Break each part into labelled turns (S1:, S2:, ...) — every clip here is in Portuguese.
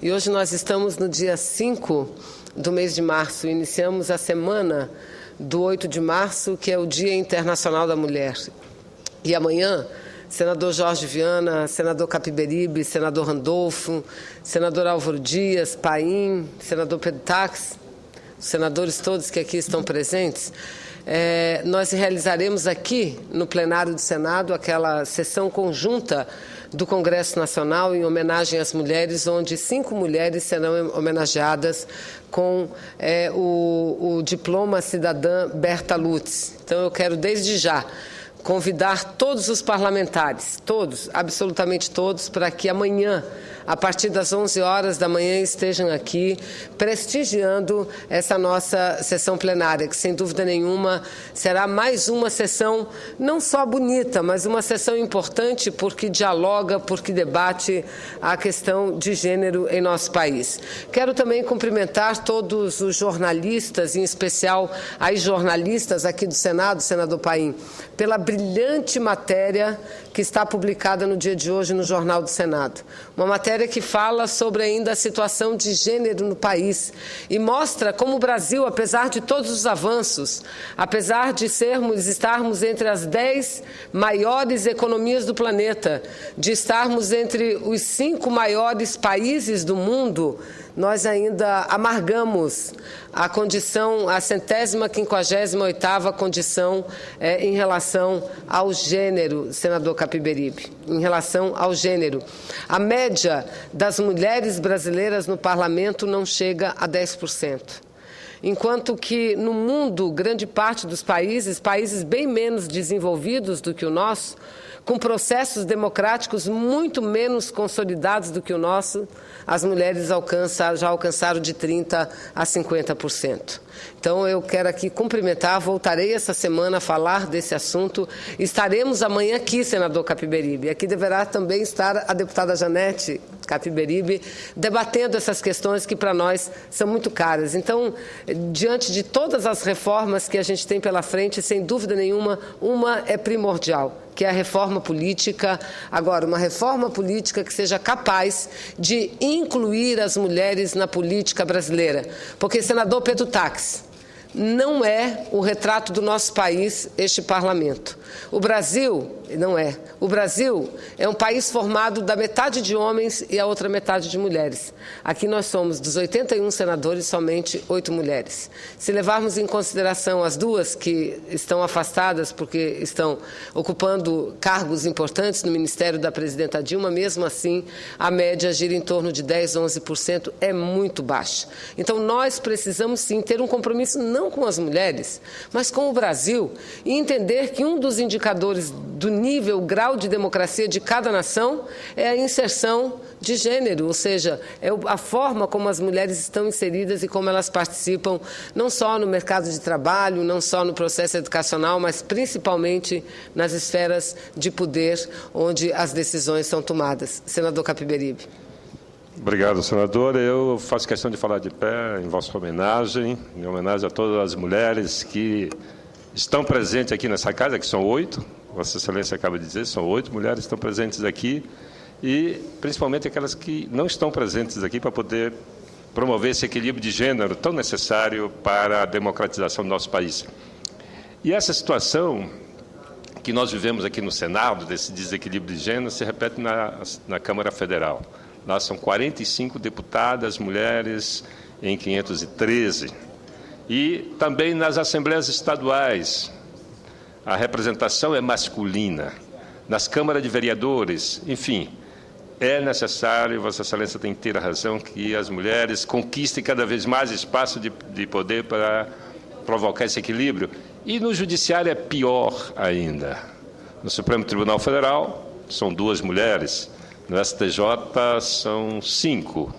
S1: E hoje nós estamos no dia 5 do mês de março. Iniciamos a semana do 8 de março, que é o Dia Internacional da Mulher. E amanhã, senador Jorge Viana, senador Capiberibe, senador Randolfo, senador Álvaro Dias, Paim, senador Pedro Tax, os senadores todos que aqui estão presentes, nós realizaremos aqui no plenário do Senado aquela sessão conjunta do Congresso Nacional em homenagem às mulheres, onde 5 mulheres serão homenageadas com o diploma cidadã Berta Lutz. Então eu quero desde já convidar todos os parlamentares, todos, absolutamente todos, para que amanhã, a partir das 11 horas da manhã, estejam aqui prestigiando essa nossa sessão plenária, que sem dúvida nenhuma será mais uma sessão não só bonita, mas uma sessão importante porque dialoga, porque debate a questão de gênero em nosso país. Quero também cumprimentar todos os jornalistas, em especial as jornalistas aqui do Senado, senador Paim, pela brilhante matéria que está publicada no dia de hoje no Jornal do Senado. Uma matéria que fala sobre ainda a situação de gênero no país e mostra como o Brasil, apesar de todos os avanços, apesar de estarmos entre as 10 maiores economias do planeta, de estarmos entre os 5 maiores países do mundo, nós ainda amargamos a condição, a 158ª condição em relação ao gênero, senador Capiberibe, em relação ao gênero. A média das mulheres brasileiras no parlamento não chega a 10%. Enquanto que no mundo, grande parte dos países bem menos desenvolvidos do que o nosso, com processos democráticos muito menos consolidados do que o nosso, as mulheres já alcançaram de 30% a 50%. Então, eu quero aqui cumprimentar, voltarei essa semana a falar desse assunto. Estaremos amanhã aqui, senador Capiberibe. Aqui deverá também estar a deputada Janete Capiberibe, debatendo essas questões que para nós são muito caras. Então, diante de todas as reformas que a gente tem pela frente, sem dúvida nenhuma, uma é primordial, que é a reforma política. Agora, uma reforma política que seja capaz de incluir as mulheres na política brasileira. Porque, senador Pedro Tax, não é o retrato do nosso país este parlamento. O Brasil não é. O Brasil é um país formado da metade de homens e a outra metade de mulheres. Aqui nós somos dos 81 senadores, somente 8 mulheres. Se levarmos em consideração as 2 que estão afastadas porque estão ocupando cargos importantes no Ministério da Presidenta Dilma, mesmo assim, a média gira em torno de 10%, 11%, é muito baixa. Então, nós precisamos, sim, ter um compromisso não com as mulheres, mas com o Brasil, e entender que um dos indicadores do nível, grau de democracia de cada nação é a inserção de gênero, ou seja, é a forma como as mulheres estão inseridas e como elas participam, não só no mercado de trabalho, não só no processo educacional, mas principalmente nas esferas de poder onde as decisões são tomadas. Senador Capiberibe.
S2: Obrigado, senador. Eu faço questão de falar de pé em vossa homenagem, em homenagem a todas as mulheres que estão presentes aqui nessa casa, que são 8, Vossa Excelência acaba de dizer, são 8 mulheres que estão presentes aqui, e principalmente aquelas que não estão presentes aqui para poder promover esse equilíbrio de gênero tão necessário para a democratização do nosso país. E essa situação que nós vivemos aqui no Senado, desse desequilíbrio de gênero, se repete na Câmara Federal. Lá são 45 deputadas mulheres em 513. E também nas assembleias estaduais, a representação é masculina. Nas câmaras de vereadores, enfim, é necessário, Vossa Excelência tem que ter a razão, que as mulheres conquistem cada vez mais espaço de poder para provocar esse equilíbrio. E no Judiciário é pior ainda. No Supremo Tribunal Federal são 2 mulheres, no STJ são 5.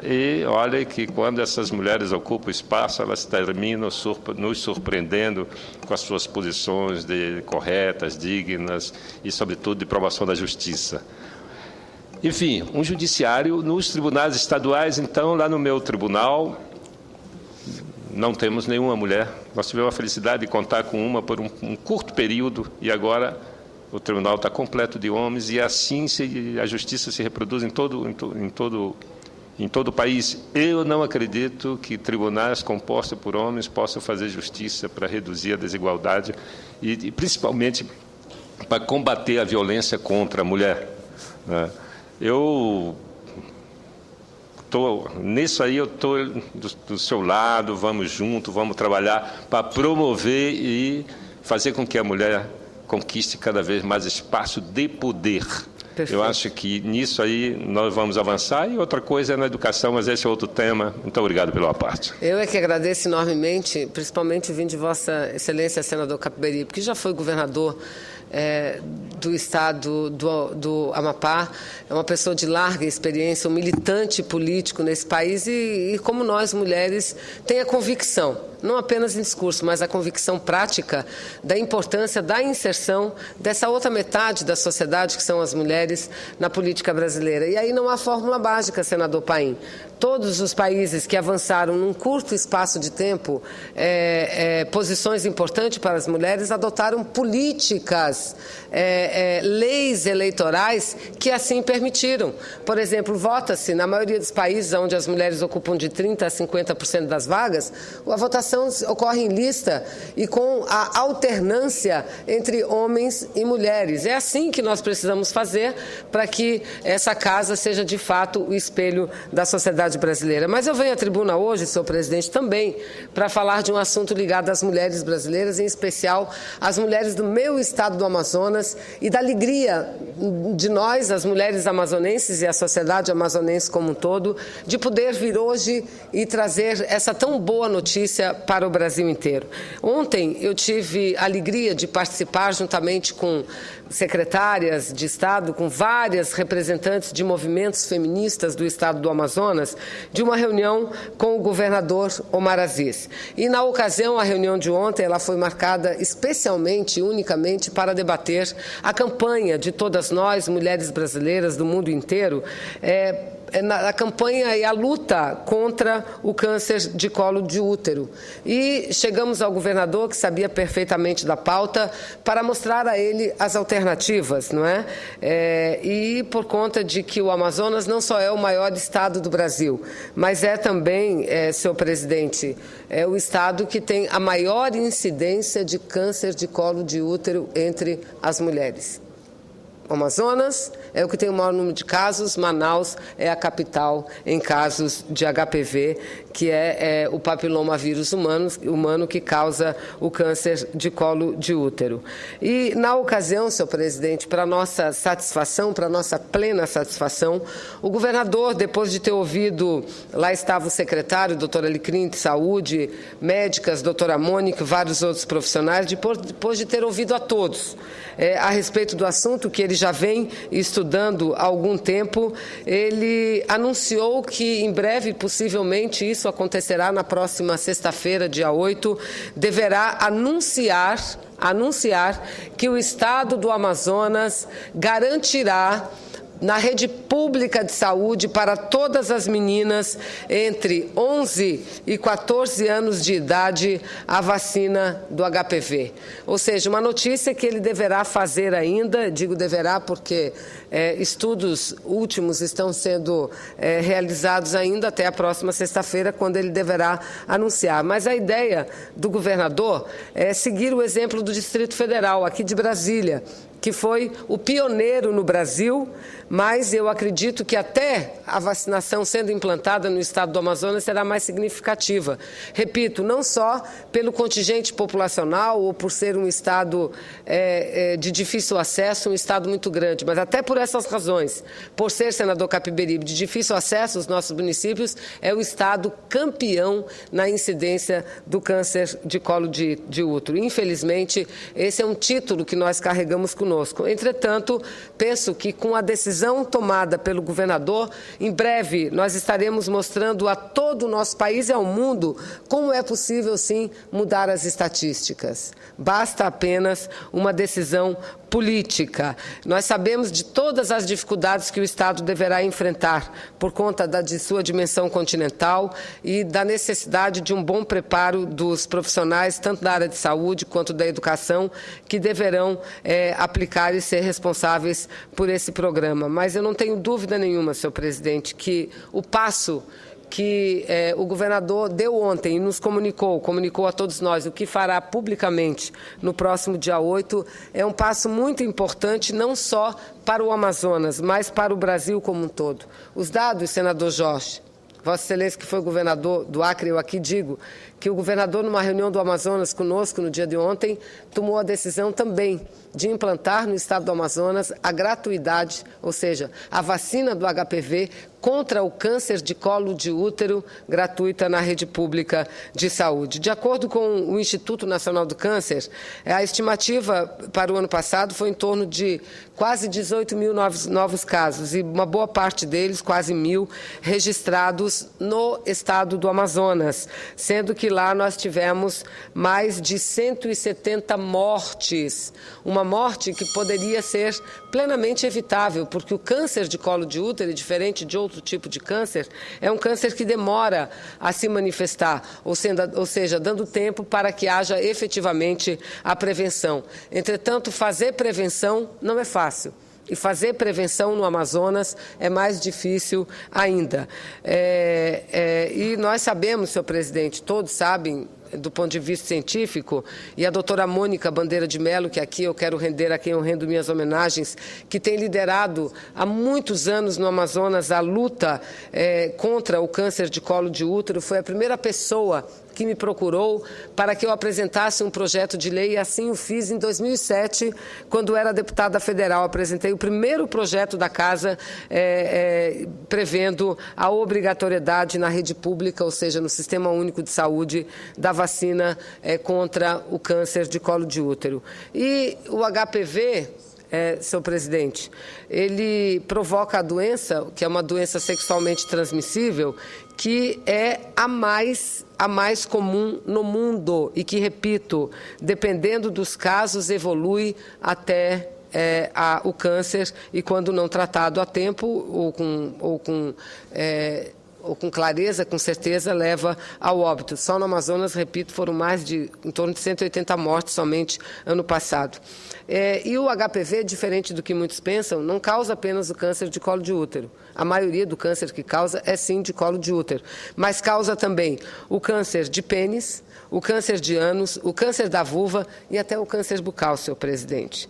S2: E olha que quando essas mulheres ocupam espaço, elas terminam nos surpreendendo com as suas posições corretas, dignas e, sobretudo, de promoção da justiça. Enfim, um judiciário nos tribunais estaduais, então, lá no meu tribunal, não temos nenhuma mulher. Nós tivemos a felicidade de contar com uma por um curto período e agora o tribunal está completo de homens e assim a justiça se reproduz em todo em todo o país. Eu não acredito que tribunais compostos por homens possam fazer justiça para reduzir a desigualdade e principalmente, para combater a violência contra a mulher, né? Nisso aí eu estou do seu lado, vamos junto, vamos trabalhar para promover e fazer com que a mulher conquiste cada vez mais espaço de poder. Perfeito. Eu acho que nisso aí nós vamos avançar. E outra coisa é na educação, mas esse é outro tema. Muito obrigado pela parte.
S1: Eu é que agradeço enormemente, principalmente vindo de Vossa Excelência, senador Capiberibe, que já foi governador do estado do Amapá, é uma pessoa de larga experiência, um militante político nesse país e como nós, mulheres, tem a convicção, não apenas em discurso, mas a convicção prática da importância da inserção dessa outra metade da sociedade, que são as mulheres, na política brasileira. E aí não há fórmula mágica, senador Paim. Todos os países que avançaram num curto espaço de tempo, posições importantes para as mulheres, adotaram políticas, leis eleitorais que assim permitiram. Por exemplo, vota-se, na maioria dos países onde as mulheres ocupam de 30% a 50% das vagas, a votação ocorre em lista e com a alternância entre homens e mulheres. É assim que nós precisamos fazer para que essa casa seja, de fato, o espelho da sociedade brasileira. Mas eu venho à tribuna hoje, senhor presidente, também para falar de um assunto ligado às mulheres brasileiras, em especial às mulheres do meu estado do Amazonas e da alegria de nós, as mulheres amazonenses e a sociedade amazonense como um todo, de poder vir hoje e trazer essa tão boa notícia para o Brasil inteiro. Ontem eu tive a alegria de participar juntamente com secretárias de Estado, com várias representantes de movimentos feministas do estado do Amazonas, de uma reunião com o governador Omar Aziz. E, na ocasião, a reunião de ontem, ela foi marcada especialmente, unicamente, para debater a campanha de todas nós, mulheres brasileiras do mundo inteiro, a campanha e a luta contra o câncer de colo de útero. E chegamos ao governador, que sabia perfeitamente da pauta, para mostrar a ele as alternativas, não é? E por conta de que o Amazonas não só é o maior estado do Brasil, mas é também, senhor presidente, é o estado que tem a maior incidência de câncer de colo de útero entre as mulheres. O Amazonas é o que tem o maior número de casos, Manaus é a capital em casos de HPV, que é o papilomavírus humano que causa o câncer de colo de útero. E, na ocasião, senhor presidente, para nossa satisfação, para nossa plena satisfação, o governador, depois de ter ouvido, lá estava o secretário, doutora Alicrim, de Saúde, médicas, doutora Mônica, vários outros profissionais, depois de ter ouvido a todos a respeito do assunto que ele já vem estudando há algum tempo, ele anunciou que em breve, possivelmente, isso acontecerá na próxima sexta-feira, dia 8, deverá anunciar que o estado do Amazonas garantirá na rede pública de saúde para todas as meninas entre 11 e 14 anos de idade a vacina do HPV. Ou seja, uma notícia que ele deverá fazer ainda, digo deverá porque estudos últimos estão sendo realizados ainda até a próxima sexta-feira, quando ele deverá anunciar. Mas a ideia do governador é seguir o exemplo do Distrito Federal, aqui de Brasília, que foi o pioneiro no Brasil, mas eu acredito que até a vacinação sendo implantada no estado do Amazonas será mais significativa. Repito, não só pelo contingente populacional ou por ser um estado de difícil acesso, um estado muito grande, mas até por essas razões. Por ser, senador Capiberibe, de difícil acesso, os nossos municípios é o estado campeão na incidência do câncer de colo de útero. Infelizmente, esse é um título que nós carregamos conosco. Entretanto, penso que com a decisão tomada pelo governador, em breve nós estaremos mostrando a todo o nosso país e ao mundo como é possível, sim, mudar as estatísticas. Basta apenas uma decisão política. Nós sabemos de todas as dificuldades que o Estado deverá enfrentar por conta de sua dimensão continental e da necessidade de um bom preparo dos profissionais, tanto da área de saúde quanto da educação, que deverão aplicar e ser responsáveis por esse programa. Mas eu não tenho dúvida nenhuma, senhor presidente, que o passo que o governador deu ontem e nos comunicou a todos nós o que fará publicamente no próximo dia 8, é um passo muito importante, não só para o Amazonas, mas para o Brasil como um todo. Os dados, senador Jorge, Vossa Excelência, que foi governador do Acre, eu aqui digo que o governador, numa reunião do Amazonas conosco no dia de ontem, tomou a decisão também de implantar no estado do Amazonas a gratuidade, ou seja, a vacina do HPV contra o câncer de colo de útero gratuita na rede pública de saúde. De acordo com o Instituto Nacional do Câncer, a estimativa para o ano passado foi em torno de quase 18 mil novos casos e uma boa parte deles, quase 1.000, registrados no estado do Amazonas, sendo que lá nós tivemos mais de 170 mortes, uma morte que poderia ser plenamente evitável, porque o câncer de colo de útero, diferente de outro tipo de câncer, é um câncer que demora a se manifestar, ou seja, dando tempo para que haja efetivamente a prevenção. Entretanto, fazer prevenção não é fácil. E fazer prevenção no Amazonas é mais difícil ainda. E nós sabemos, senhor presidente, todos sabem, do ponto de vista científico, e a doutora Mônica Bandeira de Mello, que aqui eu quero render a quem eu rendo minhas homenagens, que tem liderado há muitos anos no Amazonas a luta contra o câncer de colo de útero, foi a primeira pessoa que me procurou para que eu apresentasse um projeto de lei, e assim o fiz em 2007, quando era deputada federal. Apresentei o primeiro projeto da Casa prevendo a obrigatoriedade na rede pública, ou seja, no Sistema Único de Saúde, da vacina contra o câncer de colo de útero. E o HPV, senhor presidente, ele provoca a doença, que é uma doença sexualmente transmissível, que é a mais comum no mundo e que, repito, dependendo dos casos, evolui até o câncer e, quando não tratado a tempo ou com clareza, com certeza, leva ao óbito. Só no Amazonas, repito, foram em torno de 180 mortes somente ano passado. E o HPV, diferente do que muitos pensam, não causa apenas o câncer de colo de útero. A maioria do câncer que causa é sim de colo de útero, mas causa também o câncer de pênis, o câncer de ânus, o câncer da vulva e até o câncer bucal, senhor presidente.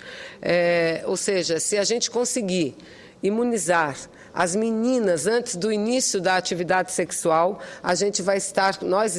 S1: Ou seja, se a gente conseguir imunizar as meninas antes do início da atividade sexual, nós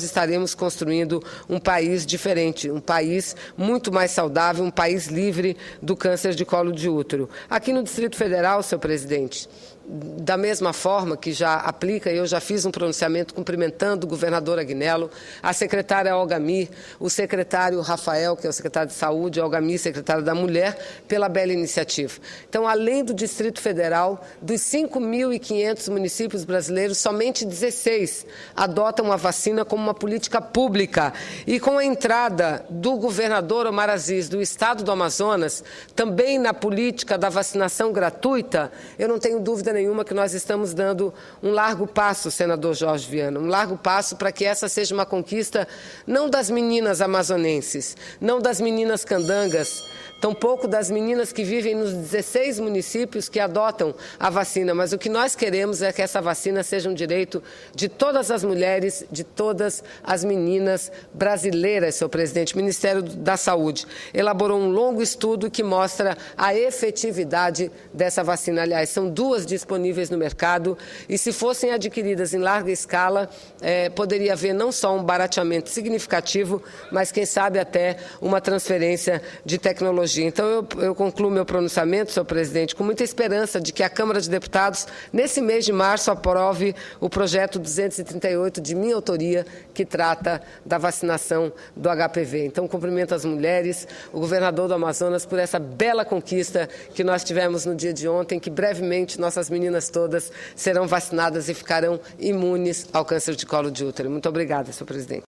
S1: estaremos construindo um país diferente, um país muito mais saudável, um país livre do câncer de colo de útero. Aqui no Distrito Federal, senhor presidente, da mesma forma que já aplica, eu já fiz um pronunciamento cumprimentando o governador Agnello, a secretária Olga Mir, o secretário Rafael, que é o secretário de Saúde, a Olga Mir, secretária da Mulher, pela bela iniciativa. Então, além do Distrito Federal, dos 5.500 municípios brasileiros, somente 16 adotam a vacina como uma política pública. E com a entrada do governador Omar Aziz, do estado do Amazonas, também na política da vacinação gratuita, eu não tenho dúvida nenhuma que nós estamos dando um largo passo, senador Jorge Viana, um largo passo para que essa seja uma conquista não das meninas amazonenses, não das meninas candangas, tampouco das meninas que vivem nos 16 municípios que adotam a vacina, mas o que nós queremos é que essa vacina seja um direito de todas as mulheres, de todas as meninas brasileiras, senhor presidente. O Ministério da Saúde elaborou um longo estudo que mostra a efetividade dessa vacina. Aliás, são 2 disponíveis no mercado e, se fossem adquiridas em larga escala, poderia haver não só um barateamento significativo, mas, quem sabe, até uma transferência de tecnologia. Então, eu concluo meu pronunciamento, senhor presidente, com muita esperança de que a Câmara de Deputados, nesse mês de março, aprove o projeto 238 de minha autoria, que trata da vacinação do HPV. Então, cumprimento as mulheres, o governador do Amazonas, por essa bela conquista que nós tivemos no dia de ontem, que brevemente nossas meninas todas serão vacinadas e ficarão imunes ao câncer de colo de útero. Muito obrigada, senhor presidente.